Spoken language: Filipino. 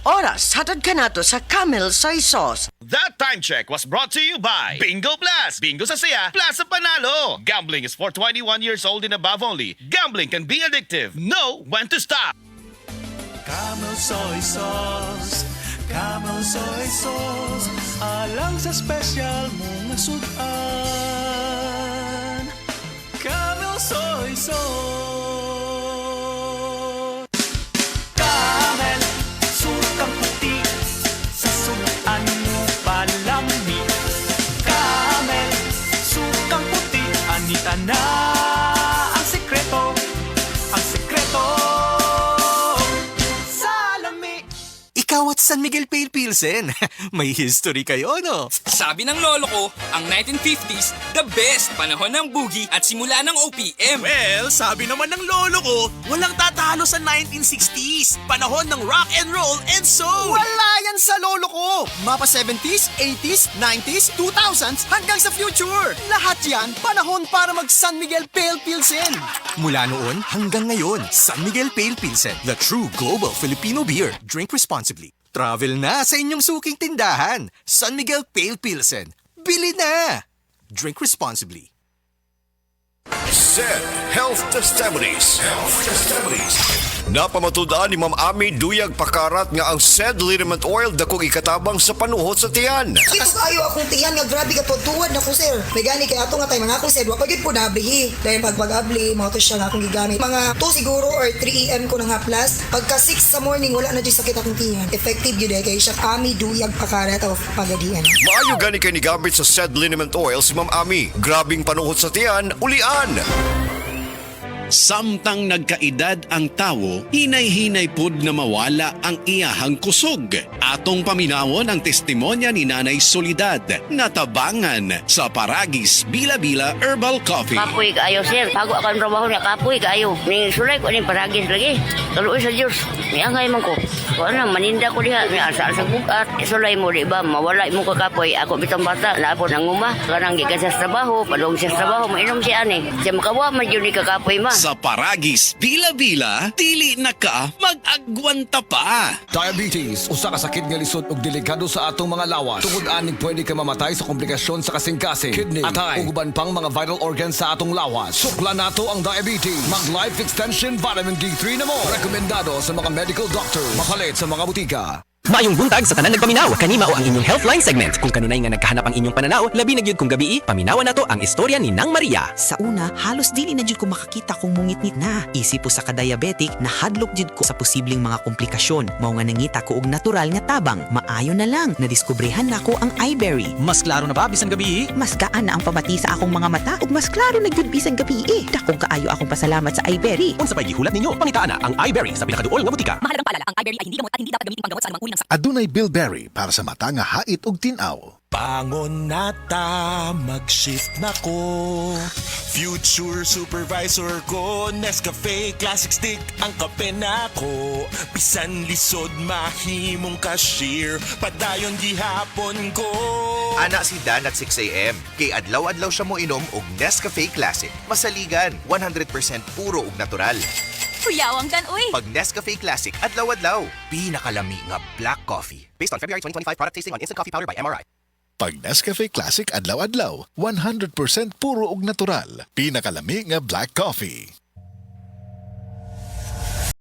Oras, hatod ka na to sa Camel Soy Sauce. That time check was brought to you by Bingo Plus. Bingo sa saya, plus sa panalo. Gambling is for 21 years old and above only. Gambling can be addictive. Know when to stop. Camel soy sauce, Camel soy sauce, alang sa special mong nasudan. Camel soy sauce. Camel, sukang puti, sa sudan mo palami. Camel, sukang puti, anita na ang sekreto, ang sekreto. Ikaw at San Miguel Pale Pilsen. May history kayo, no? Sabi ng lolo ko, ang 1950s, the best panahon ng boogie at simula ng OPM. Well, sabi naman ng lolo ko, walang tatalo sa 1960s. Panahon ng rock and roll and soul. Wala yan sa lolo ko. Mapa 70s, 80s, 90s, 2000s hanggang sa future. Lahat yan, panahon para mag San Miguel Pale Pilsen. Mula noon hanggang ngayon, San Miguel Pale Pilsen, the true global Filipino beer. Drink responsibly. Travel na sa inyong suking tindahan. San Miguel Pale Pilsen. Bili na! Drink responsibly. SED Health Testimonies. Napamatudan ni Ma'am Ami Duyag Pakarat nga ang SED liniment oil dakong ikatabang sa panuhot sa tiyan. Ito kayo akong tiyan nga grabe ka tuwad na ko sir. May gani kay ato nga tayo mga akong sir. Wapag yun po nablihi. Dahil pag-abli, mga to siya nga akong gigamit. Mga 2 siguro or 3 AM ko na nga plus. Pagka 6 sa morning, wala na dyan sakit akong tiyan. Effective yun eh. Kaya siya Ami Duyag Pakarat of Pagadian. Maayo gani kay ni gamit sa SED liniment oil si Ma'am Ami. Grabing panuhot sa tiyan, ulian. Samtang nagkaedad ang tawo, hinay-hinay pud na mawala ang iyahang kusog. Atong paminawon ang testimonya ni Nanay Solidad, natabangan sa Paragis Bila-Bila Herbal Coffee. Kapoy kaayo sir, bago ako ang trabaho niya, kapoy kaayo. Ning sulay ko ning paragis lagi. Kaluoy sa Diyos, may angay man ko. Kung ano, maninda ko diha, may asa-asa bukat. Sulay mo di ba, mawala mo ka kapoy. Ako bitang bata, naapon ang uma. Kanang gikan sa trabaho, padong sa trabaho, mainom siya ani. Siya makawa, man yun ni kakapoy ma. Sa Paragis Bila-Bila, dili na ka mag-agwanta pa. Diabetes, usa ka sakit nga lisod ug delikado sa atong mga lawas. Tungod aning pwede ka mamatay sa komplikasyon sa kasing-kasing, kidney, atay, ug uban pang mga vital organs sa atong lawas. Sukla nato ang diabetes. Mag Life Extension Vitamin D3 na mo. Rekomendado sa mga medical doctor. Mapalit sa mga butika. Maayong buntag sa tanan nagpaminaw. Kanima o ang inyong Healthline segment. Kung kanunay nga nagkahanap ang inyong pananaw, labi na gyud kung gabi, paminawan nato ang istorya ni Nang Maria. Sa una, halos dili na jud ko makakita kung mungit-ngit na. Isip po sa ka-diabetic, nahadlok jud ko sa posibleng mga komplikasyon. Mao nga nangita ko og natural nga tabang. Maayo na lang, nadiskubrehan nako ang iBerry. Mas klaro na ba bisan gabi? Mas gaan na ang pamati sa akong mga mata ug mas klaro na jud bisan gabi. Dakong kaayo akong pasalamat sa iBerry. Unsa pay gihulat ninyo? Pangitaan na ang iBerry sa pinakaduol nga butika. Mahalagang paalala, ang iBerry ay hindi gamot at hindi dapat gamitin panggamot sa anumang uri ng Adunay Bilberry para sa mata nga hait og tinaw. Bangon na ta, mag-shift na ko. Future supervisor ko, Nescafe Classic Stick ang kape na ko. Bisan lisod mahimong cashier, padayon gihapon ko. Ana si Dan at 6 a.m. Kay adlaw-adlaw siya mo inom og Nescafe Classic. Masaligan, 100% puro ug natural. Kuyawang Dan, uy! Pag Nescafe Classic, adlaw-adlaw. Pinakalami nga black coffee. Based on February 2025 product tasting on instant coffee powder by MRI. Pag Nescafe Classic adlaw-adlaw, 100% puro ug natural. Pinakalami nga black coffee.